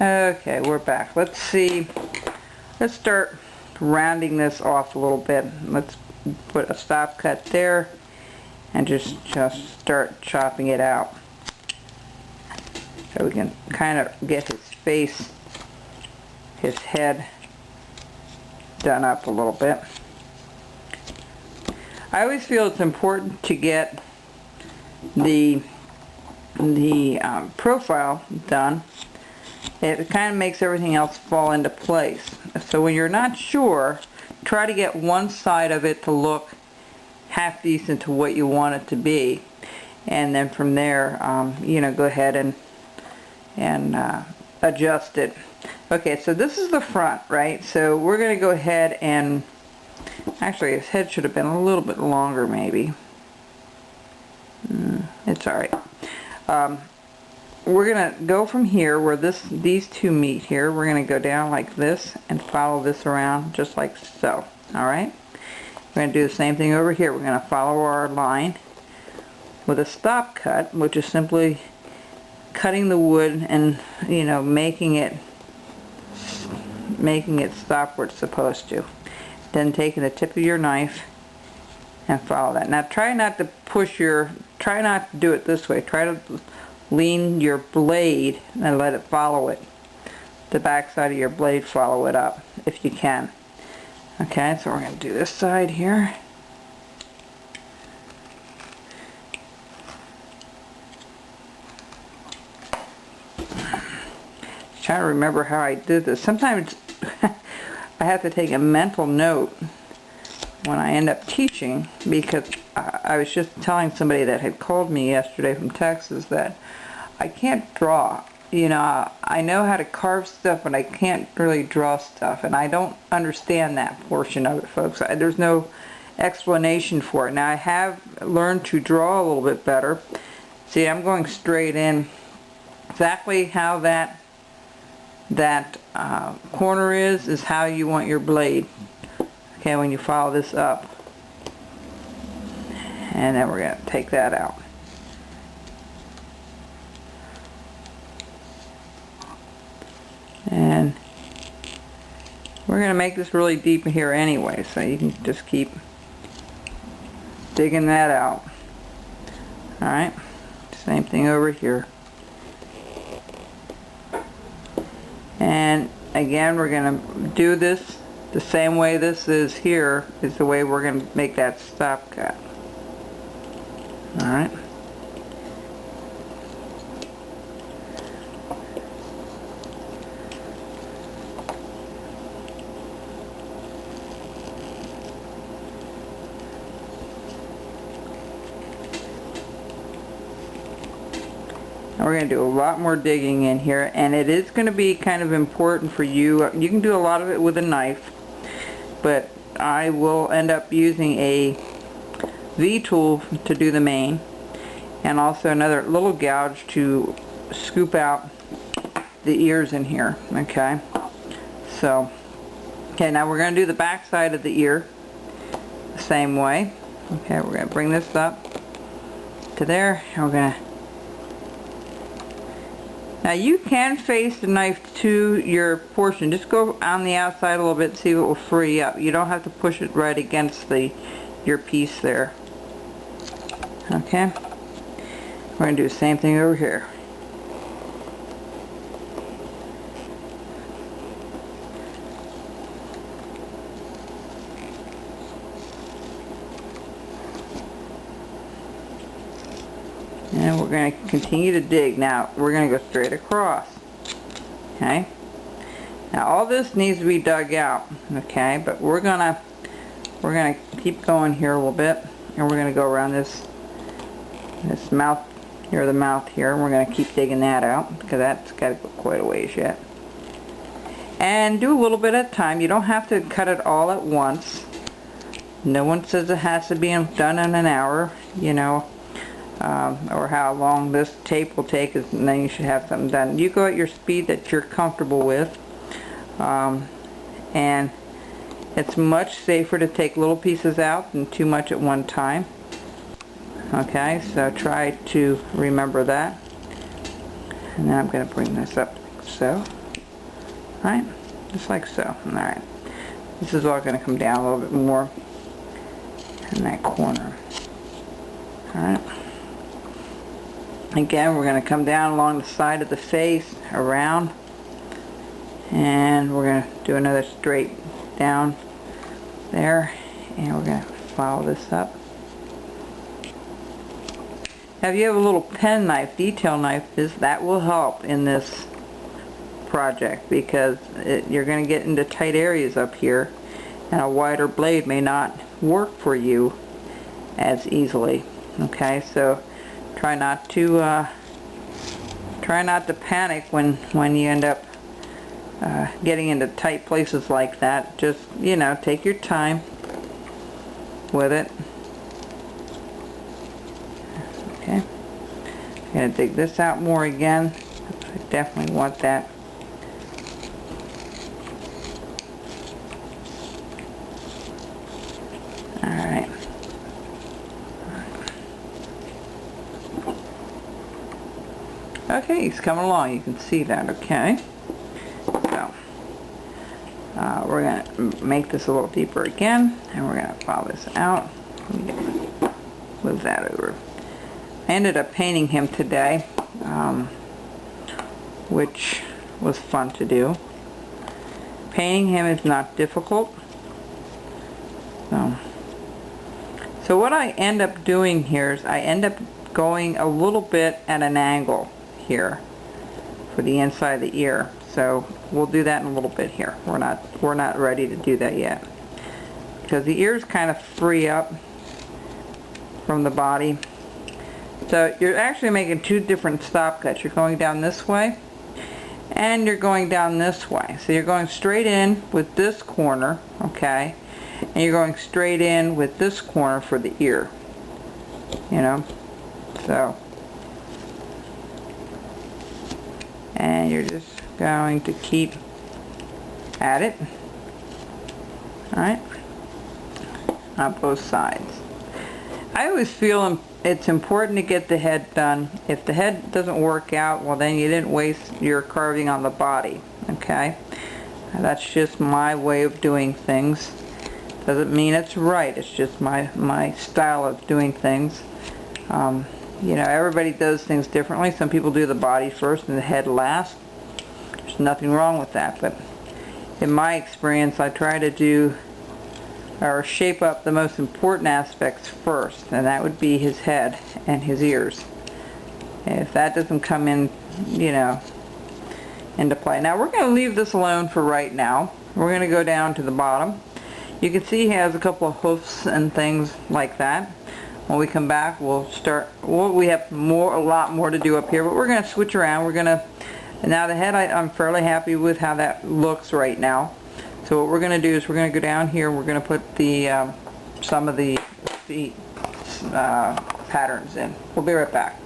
Okay, we're back. Let's see. Let's start rounding this off a little bit. Let's put a stop cut there and just start chopping it out. So we can kind of get his face, his head done up a little bit. I always feel it's important to get the profile done. It kind of makes everything else fall into place. So when you're not sure, try to get one side of it to look half decent to what you want it to be, and then from there, you know, go ahead and adjust it. Okay, so this is the front, right? So we're going to go ahead and actually his head should have been a little bit longer, maybe. It's all right. We're going to go from here where these two meet here. We're going to go down like this and follow this around just like so. Alright? We're going to do the same thing over here. We're going to follow our line with a stop cut, which is simply cutting the wood and, you know, making it stop where it's supposed to. Then taking the tip of your knife and follow that. Now try not to try not to do it this way. Try to lean your blade and let it follow it. The back side of your blade, follow it up if you can. Okay, so we're going to do this side here. Trying to remember how I did this. Sometimes I have to take a mental note when I end up teaching, because I was just telling somebody that had called me yesterday from Texas that I can't draw. You know, I know how to carve stuff, but I can't really draw stuff, and I don't understand that portion of it, folks. There's no explanation for it. Now, I have learned to draw a little bit better. See, I'm going straight in. Exactly how that corner is how you want your blade. Okay, when you follow this up. And then we're going to take that out. And we're going to make this really deep here anyway, so you can just keep digging that out. Alright, same thing over here. And again, we're going to do this the same way this is here, is the way we're going to make that stop cut. Alright. We're going to do a lot more digging in here, and it is going to be kind of important for you. You can do a lot of it with a knife, but I will end up using a V-tool to do the main, and also another little gouge to scoop out the ears in here. Okay, so now we're going to do the back side of the ear the same way. Okay, we're going to bring this up to there, and we're going to. Now you can face the knife to your portion. Just go on the outside a little bit and see if it will free up. You don't have to push it right against your piece there. Okay? We're going to do the same thing over here. And we're going to continue to dig. Now we're going to go straight across. Okay. Now all this needs to be dug out. Okay, but we're gonna keep going here a little bit, and we're going to go around this mouth here, the mouth here, and we're going to keep digging that out because that's got to go quite a ways yet. And do a little bit at a time. You don't have to cut it all at once. No one says it has to be done in an hour. You know. Or how long this tape will take, and then you should have something done. You go at your speed that you're comfortable with, and it's much safer to take little pieces out than too much at one time. Okay, so try to remember that. And then I'm going to bring this up like so. Alright, just like so. Alright, this is all going to come down a little bit more in that corner. Alright, again, we're going to come down along the side of the face, around, and we're going to do another straight down there, and we're going to follow this up. Now if you have a little pen knife, detail knife, that will help in this project, because you're going to get into tight areas up here, and a wider blade may not work for you as easily. Okay, so try not to panic when you end up getting into tight places like that. Just, you know, take your time with it. Okay, I'm going to dig this out more again. I definitely want that. Alright. Okay, he's coming along. You can see that, okay? So, we're going to make this a little deeper again, and we're going to follow this out. Move that over. I ended up painting him today, which was fun to do. Painting him is not difficult. So what I end up doing here is I end up going a little bit at an angle here for the inside of the ear. So we'll do that in a little bit here. We're not ready to do that yet, because the ears kind of free up from the body. So you're actually making two different stop cuts. You're going down this way, and you're going down this way. So you're going straight in with this corner, okay, and you're going straight in with this corner for the ear, you know. So, and you're just going to keep at it, alright, on both sides. I always feel it's important to get the head done. If the head doesn't work out, well, then you didn't waste your carving on the body, okay? That's just my way of doing things. Doesn't mean it's right, it's just my style of doing things. You know, everybody does things differently. Some people do the body first and the head last. There's nothing wrong with that, but in my experience, I try to do or shape up the most important aspects first, and that would be his head and his ears. And if that doesn't come in, you know, into play. Now we're going to leave this alone for right now. We're going to go down to the bottom. You can see he has a couple of hoofs and things like that. When we come back, we'll start. We have a lot more to do up here, but we're going to switch around. We're going to, now the head, I'm fairly happy with how that looks right now. So what we're going to do is we're going to go down here and we're going to put the some of the patterns in. We'll be right back.